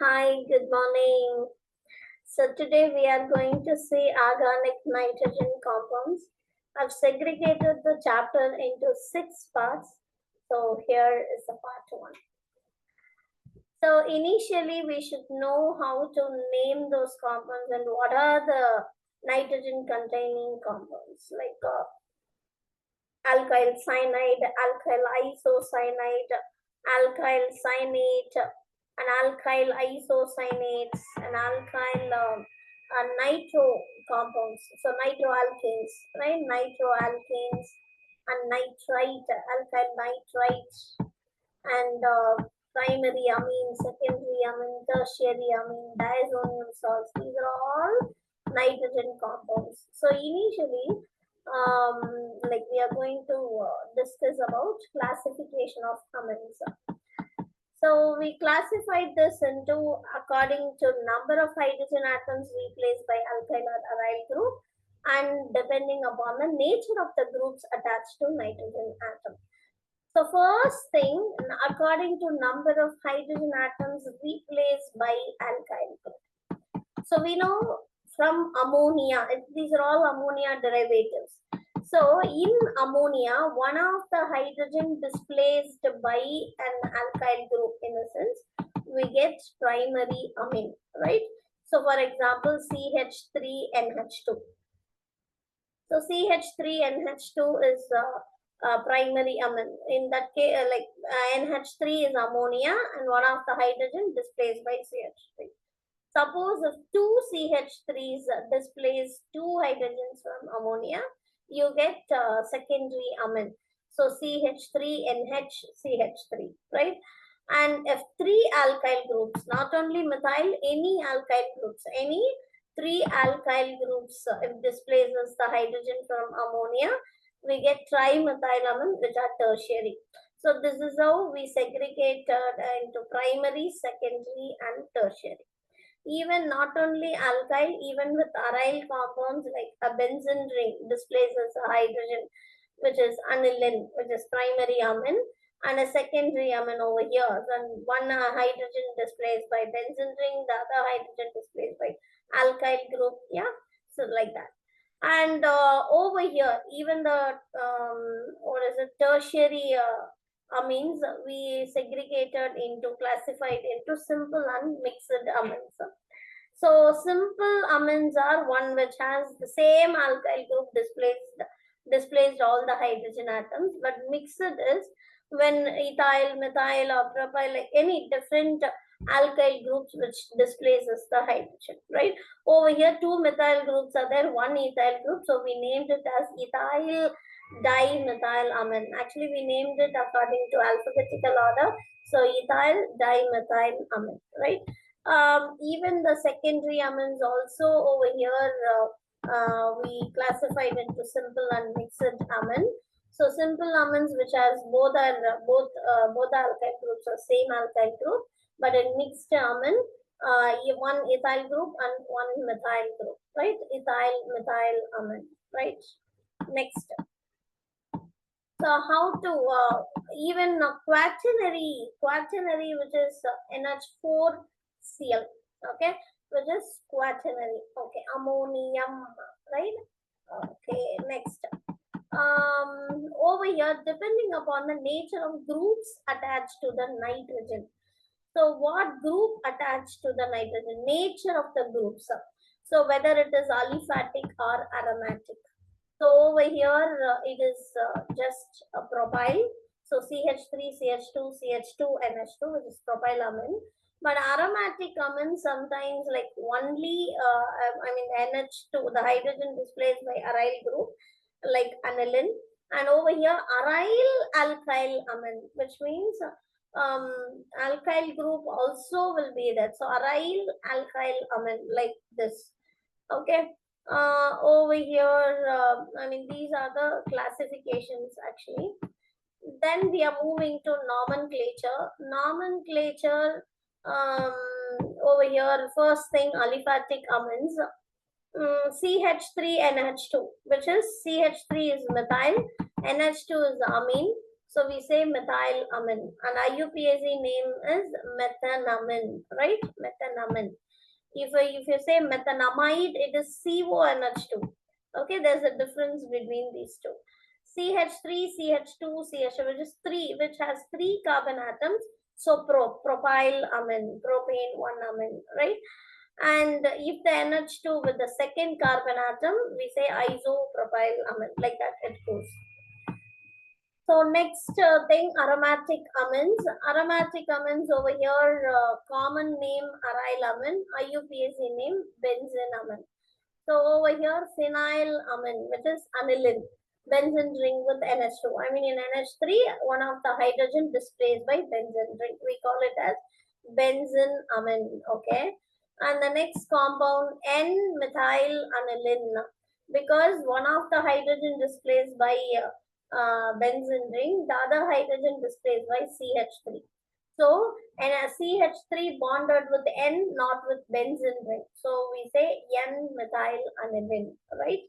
Hi, good morning. So today we are going to see organic nitrogen compounds. I've segregated the chapter into 6 parts. So here is the part 1. So initially we should know how to name those compounds and what are the nitrogen containing compounds like alkyl cyanide, alkyl isocyanide, alkyl cyanate, an alkyl isocyanates, an alkyl nitro compounds. So nitroalkanes, right? Nitroalkanes and nitrite, alkyl nitrite, and primary amine, secondary amine, tertiary amine, diazonium salts. These are all nitrogen compounds. So initially, like we are going to discuss about classification of amines. So we classified this into according to number of hydrogen atoms replaced by alkyl or aryl group and depending upon the nature of the groups attached to nitrogen atom. So first thing, according to number of hydrogen atoms replaced by alkyl group. So we know from ammonia, these are all ammonia derivatives. So in ammonia, one of the hydrogen displaced by an alkyl group, in a sense, we get primary amine, right? So for example, CH3NH2. So CH3NH2 is primary amine. In that case, NH3 is ammonia and one of the hydrogen displaced by CH3. Suppose if two CH3s displace two hydrogens from ammonia, you get secondary amine. So CH3NH CH3, right? And if three alkyl groups, not only methyl, any alkyl groups, any three alkyl groups, if displaces the hydrogen from ammonia, we get trimethylamine, which are tertiary. So this is how we segregate into primary, secondary, and tertiary. Even not only alkyl, even with aryl compounds like a benzene ring displaces a hydrogen, which is aniline, which is primary amine, and a secondary amine over here. Then one hydrogen displaced by benzene ring, the other hydrogen displaced by alkyl group. Yeah, so like that. And over here, even the tertiary amines we segregated into classified into simple and mixed amines. So simple amines are one which has the same alkyl group displaced all the hydrogen atoms, but mixed is when ethyl, methyl, or propyl, like any different alkyl groups which displaces the hydrogen, right? Over here, two methyl groups are there, one ethyl group, so we named it as ethyl dimethylamine. Actually, we named it according to alphabetical order. So ethyl dimethylamine, right? Even the secondary amines also over here we classified into simple and mixed amine. So simple amines which has both alkyl groups are same alkyl group, but in mixed amine, one ethyl group and one methyl group, right? Ethyl methyl amine, right? Next. So how to even quaternary, which is NH4Cl, okay, which is quaternary, okay, ammonium, right? Okay, next. Over here, depending upon the nature of groups attached to the nitrogen. So what group attached to the nitrogen? Nature of the groups. So whether it is aliphatic or aromatic. So over here, it is just a propyl. So CH3, CH2, CH2, NH2, which is propylamine. But aromatic amines sometimes like only, NH2, the hydrogen displaced by aryl group, like aniline. And over here, aryl alkyl amine, which means alkyl group also will be there. So aryl alkyl amine, like this. Okay. Over here, these are the classifications actually. Then we are moving to nomenclature. Over here, first thing, aliphatic amines. CH3NH2, which is CH3 is methyl, NH2 is amine. So we say methylamine. And IUPAC name is methanamine, right? Methanamine. If you say methanamide, it is CONH2. Okay, there's a difference between these two. CH3, CH2, CH, which is three, which has three carbon atoms. So propylamine, propane one amine, right? And if the NH2 with the second carbon atom, we say isopropylamine, like that it goes. So next thing, aromatic amines. Aromatic amines over here, common name arylamine, IUPAC name benzenamine. So over here, phenylamine, which is aniline, benzene ring with NH2. I mean, in NH3, one of the hydrogen displaced by benzene ring. We call it as benzenamine, okay? And the next compound, N-methyl-aniline, because one of the hydrogen displaced by benzene ring, the other hydrogen displaced by CH3. So, and a CH3 bonded with N, not with benzene ring. So we say N-methyl-aniline, right?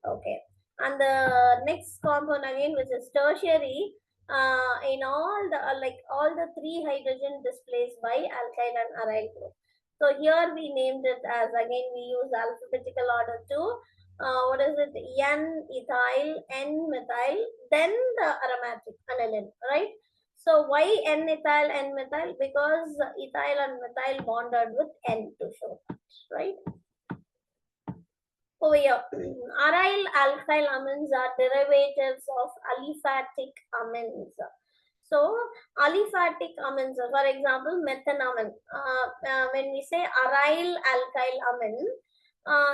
Okay. And the next compound again, which is tertiary, in all the all the three hydrogen displaced by alkyl and aryl group. So here we named it as, again we use alphabetical order too. What is it? N-ethyl, N-methyl, then the aromatic aniline, right? So why N-ethyl, N-methyl? Because ethyl and methyl bonded with N to show that, right? Over here, aryl alkyl amines are derivatives of aliphatic amines. So aliphatic amines, for example, methanamine. When we say aryl alkyl amine,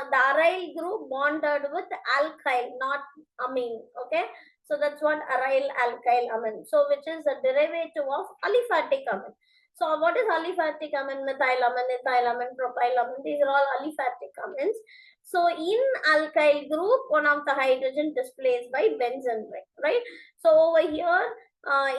the aryl group bonded with alkyl, not amine. Okay, so that's what aryl alkyl amine. So which is a derivative of aliphatic amine. So what is aliphatic amine? Methylamine, ethylamine, propylamine. These are all aliphatic amines. So in alkyl group, one of the hydrogen displaced by benzene ring, right? So over here,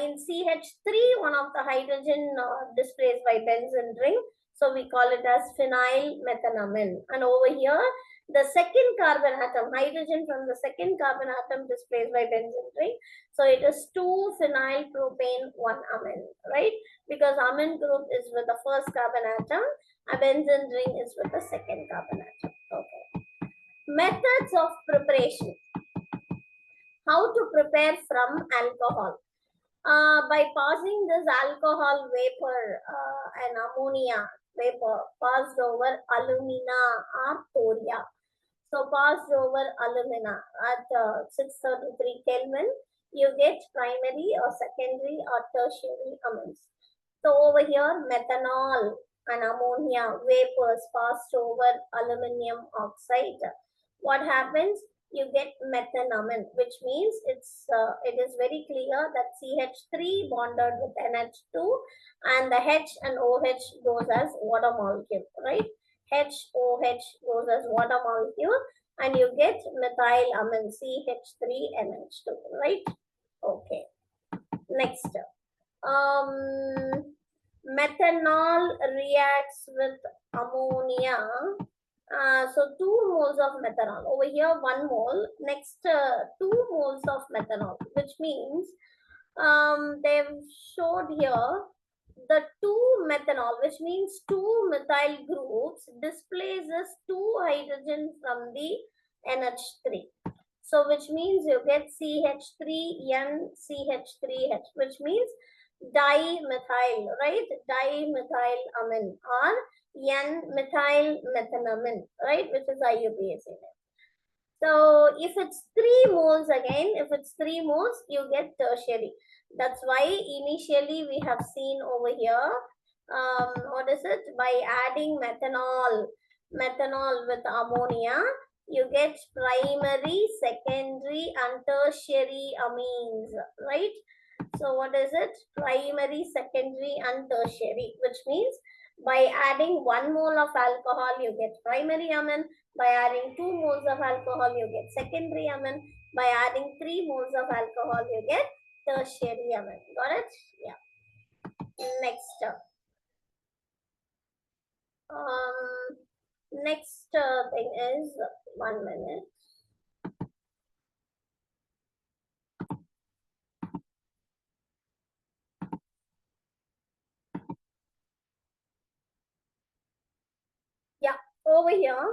in CH3, one of the hydrogen displaced by benzene ring. So we call it as phenyl methanamine. And over here, the second carbon atom, hydrogen from the second carbon atom displaced by benzene ring. So it is 2-phenyl propane 1-amine, right? Because amine group is with the first carbon atom, a benzene ring is with the second carbon atom. Okay. Methods of preparation. How to prepare from alcohol. By passing this alcohol vapor and ammonia vapor passed over alumina or thoria. So passed over alumina at 633 Kelvin, you get primary or secondary or tertiary amines. So over here, methanol and ammonia vapors passed over aluminium oxide. What happens? You get methanamine, which means it is very clear that CH3 bonded with NH2 and the H and OH goes as water molecule, right? HOH goes as water molecule and you get methylamine CH3NH2, right? Okay. Next. Methanol reacts with ammonia. So 2 moles of methanol. Over here, 1 mole. Next, 2 moles of methanol, which means they've showed here the 2 methanol, which means 2 methyl groups displaces 2 hydrogen from the NH3. So which means you get CH3N, CH3H, which means dimethyl, right? Dimethylamine or N-methyl methanamine, right? Which is IUPAC. So if it's 3 moles again, if it's 3 moles, you get tertiary. That's why initially we have seen over here, what is it? By adding methanol with ammonia, you get primary, secondary and tertiary amines, right? So what is it? Primary, secondary and tertiary, which means by adding 1 mole of alcohol, you get primary amine. By adding 2 moles of alcohol, you get secondary amine. By adding 3 moles of alcohol, you get tertiary amine. Got it? Yeah. Next. Next thing is 1 minute. over here,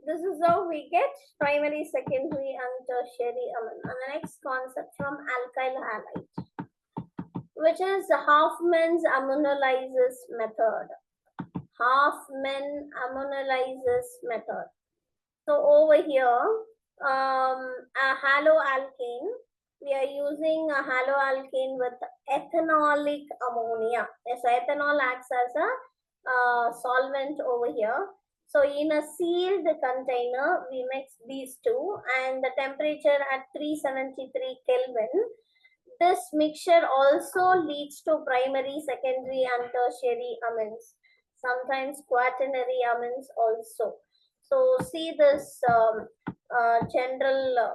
this is how we get primary, secondary, and tertiary amine. And the next concept from alkyl halide, which is the Hoffman's ammonolysis method. Hoffman ammonolysis method. So over here, a haloalkane, we are using a haloalkane with ethanolic ammonia. So ethanol acts as a solvent over here. So in a sealed container, we mix these two, and the temperature at 373 Kelvin. This mixture also leads to primary, secondary, and tertiary amines. Sometimes quaternary amines also. So see this general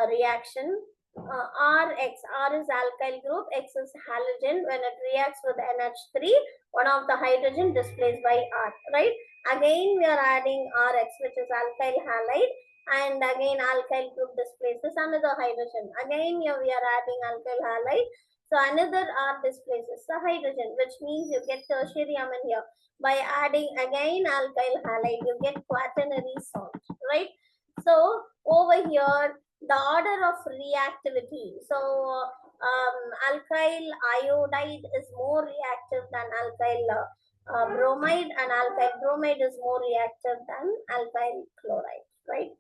reaction. RX, R is alkyl group, X is halogen. When it reacts with NH3, one of the hydrogen displaced by R, right? Again, we are adding RX, which is alkyl halide, and again alkyl group displaces another hydrogen. Again, here we are adding alkyl halide, so another R displaces the hydrogen, which means you get tertiary amine here. By adding again alkyl halide, you get quaternary salt, right? So over here, the order of reactivity. So alkyl iodide is more reactive than alkyl bromide, and alkyl bromide is more reactive than alkyl chloride, right?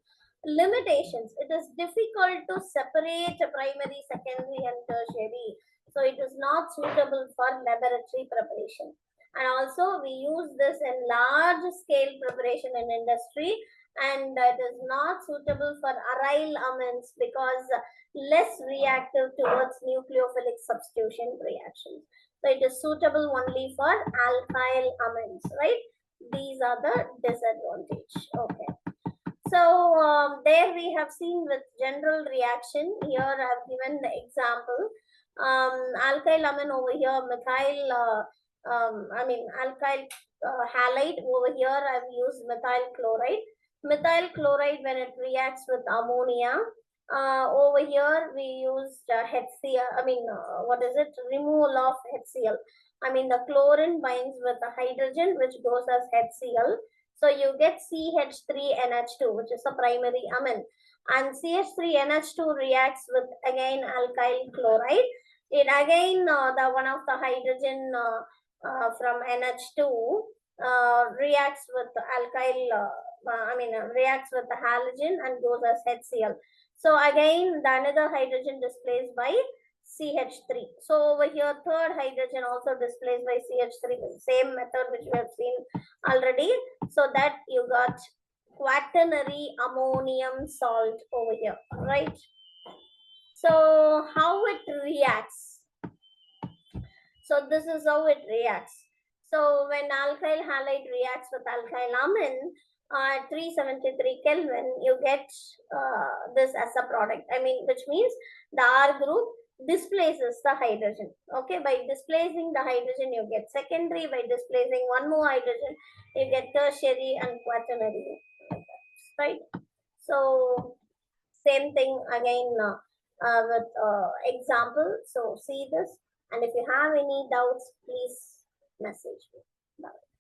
Limitations. It is difficult to separate primary, secondary, and tertiary. So it is not suitable for laboratory preparation. And also we use this in large scale preparation in industry, and it is not suitable for aryl amines because less reactive towards nucleophilic substitution reactions. So it is suitable only for alkyl amines, right? These are the disadvantage. Okay. So there we have seen with general reaction. Here I have given the example. Alkyl amine over here, methyl, alkyl halide over here. I have used methyl chloride. Methyl chloride, when it reacts with ammonia, over here we used HCl. Removal of HCl. The chlorine binds with the hydrogen, which goes as HCl. So you get CH3NH2, which is a primary amine. And CH3NH2 reacts with again alkyl chloride. It again the one of the hydrogen from NH2 reacts with alkyl. Reacts with the halogen and goes as HCl. So again, the another hydrogen displaced by CH3. So over here, third hydrogen also displaced by CH3. Same method which we have seen already. So that you got quaternary ammonium salt over here, right? So how it reacts? So this is how it reacts. So when alkyl halide reacts with alkyl amine, 373 Kelvin, you get this as a product. Which means the R group displaces the hydrogen. Okay, by displacing the hydrogen, you get secondary. By displacing one more hydrogen, you get tertiary and quaternary. Right? So same thing again with example. So see this, and if you have any doubts, please message me. Bye.